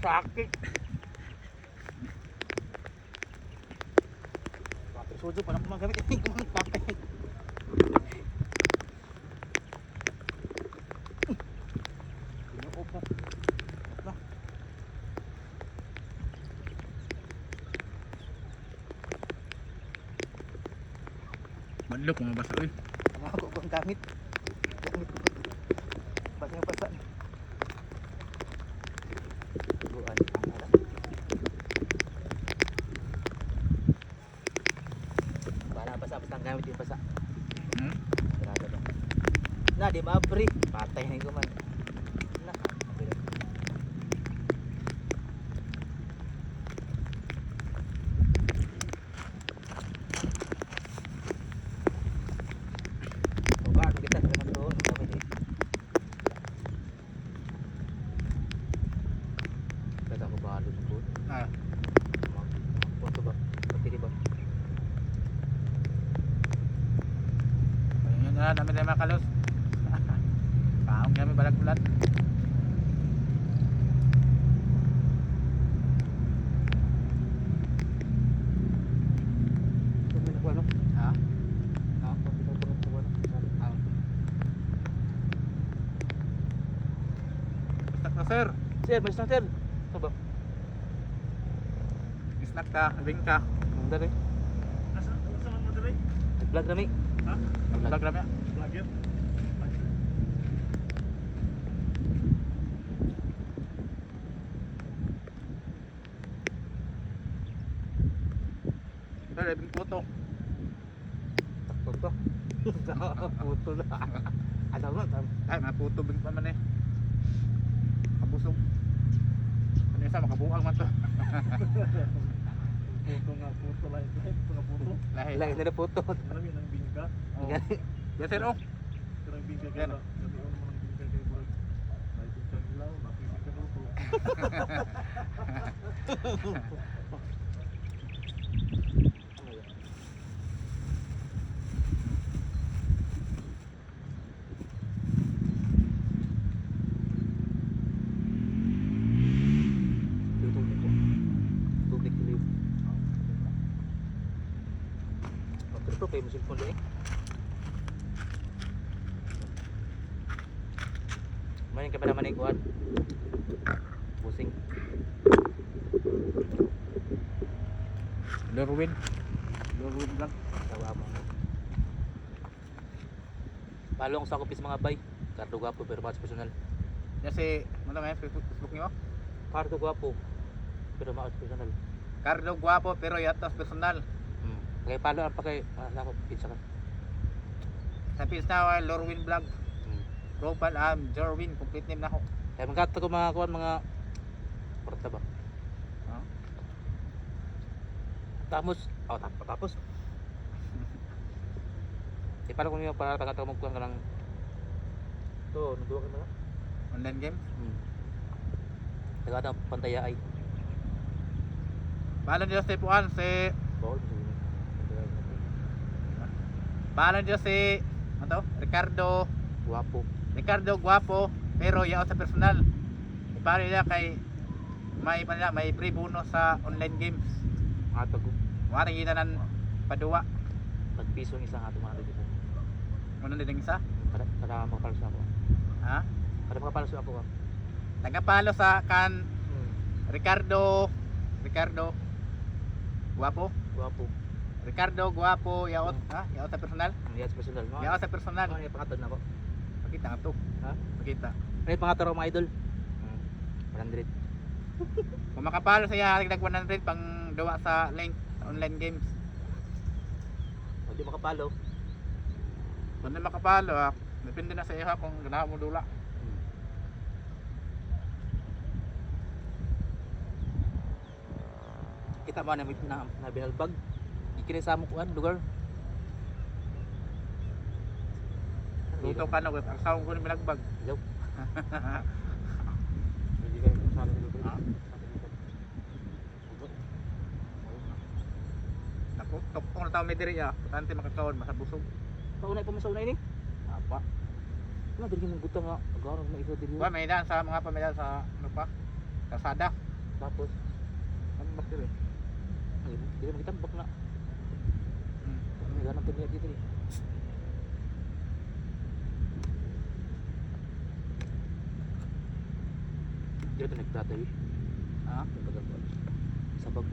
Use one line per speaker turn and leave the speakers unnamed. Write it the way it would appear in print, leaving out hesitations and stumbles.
Sakit. Papel sojo pa lang magamit. Papel. Pinuop na. Wala.
Madlok mga basa eh.
Ako ang gamit. Gamit ko. Basta yung basa. Buwan. Bala basa basta ang gamit yung basa. Sarado ba? Na di ba pre? Patay na ko man. Na. Bukan kita sama doon, kami di. Kata ko ba doon po?
Ah,
Wato ba? Pati ba?
ayun na dami tayo mga kalos. Kaong kami balag bulat.
Kami na ko ano?
Ha?
Ah, pati ko ko ko.
Ah. Snack na sir.
Sir, mas na sir. Ito ba?
Snack ka, ring ka.
Manda rin.
Asa man mo diri?
Vlog rami.
Ha?
Vlog rami.
Vlogger.
Sir, ibig photo.
Takot ko. Puto na. Ano mo?
Ay, mga photo bing pa man eh. Kabusog. Ano isa, makabuang man to.
Puto nga puto lain lain nga puto.
Lahi.
Lain na puto.
Karami nang bingka.
Oh. Yes sir, oh.
Karang bingka
Yan.
kaya. Karami on man ang bingka kay burag. May bingka ilaw, na bingka luto.
Tubig tuloy. Pero kayo mo cellphone doon eh. Manin ka pa naman ikuan. Busing.
Lorwin. Lorwin lang.
Tawa mo. Palong sa kopis mga bay. Kardo gwapo pero mas personal.
Kasi, ano nga yung Facebook niyo?
Kardo gwapo pero mas personal.
Cardo guwapo pero yatos personal.
Kaya palo ang pakay ako pizza ka.
Sa page na Lorwin Vlog. Profile Jorwin, complete name na ako.
Kaya magkata ko mga kuan mga porta ba.
Oh.
Tapos, tapos. Palo ko niyo para tagata mo kuan ka ng to, nagduwa ka na.
Online game.
Tagata pantaya ay
Paano niyo si Puan si
bawal.
Paano niyo si ano to?
Guwapo.
Ricardo guwapo pero yaw sa personal. Paano niya kay may free bonus sa online games.
Ato ko.
Wala kita nan paduwa.
Pagpiso ng isang ato mga dito.
Ano din ang isa?
Kada makapalso ako.
Ha?
Kada makapalso ako ka.
Tagapalo sa kan Ricardo guwapo.
Guwapo.
Ricardo guwapo yaot ha? Yaot sa personal.
Ang yes personal mo.
Yaot sa personal.
Ano yung pangatod na ako?
Pakita nga to.
Ha?
Pakita.
Ano yung pangatod ako mga idol? 100.
Kung makapalo sa iya dagdag 100 pang duwa sa link sa online games.
O di makapalo.
Kung di makapalo ha, depende na sa iya kung ganahan mo dula.
Kita ba na binalbag? Ikinay sa amukuan lugar.
Luto ka na, ang sawang ko ni binagbag.
Ilaw.
Naku, tokong na tao may diri ya. Putante makakaon, masabusog.
Paunay pa masaunay ni.
Apa?
Ano diri mong gutang nga agaron na isa diri.
Wa may daan sa mga pamilya sa ano pa? Kalsada.
Tapos,
Tambak diri.
ay, di naman kitambak na.
Hmm.
May ganang pagniya dito eh. Dito nagtatay eh.
Ah,
Yung pagkakot. Sabag.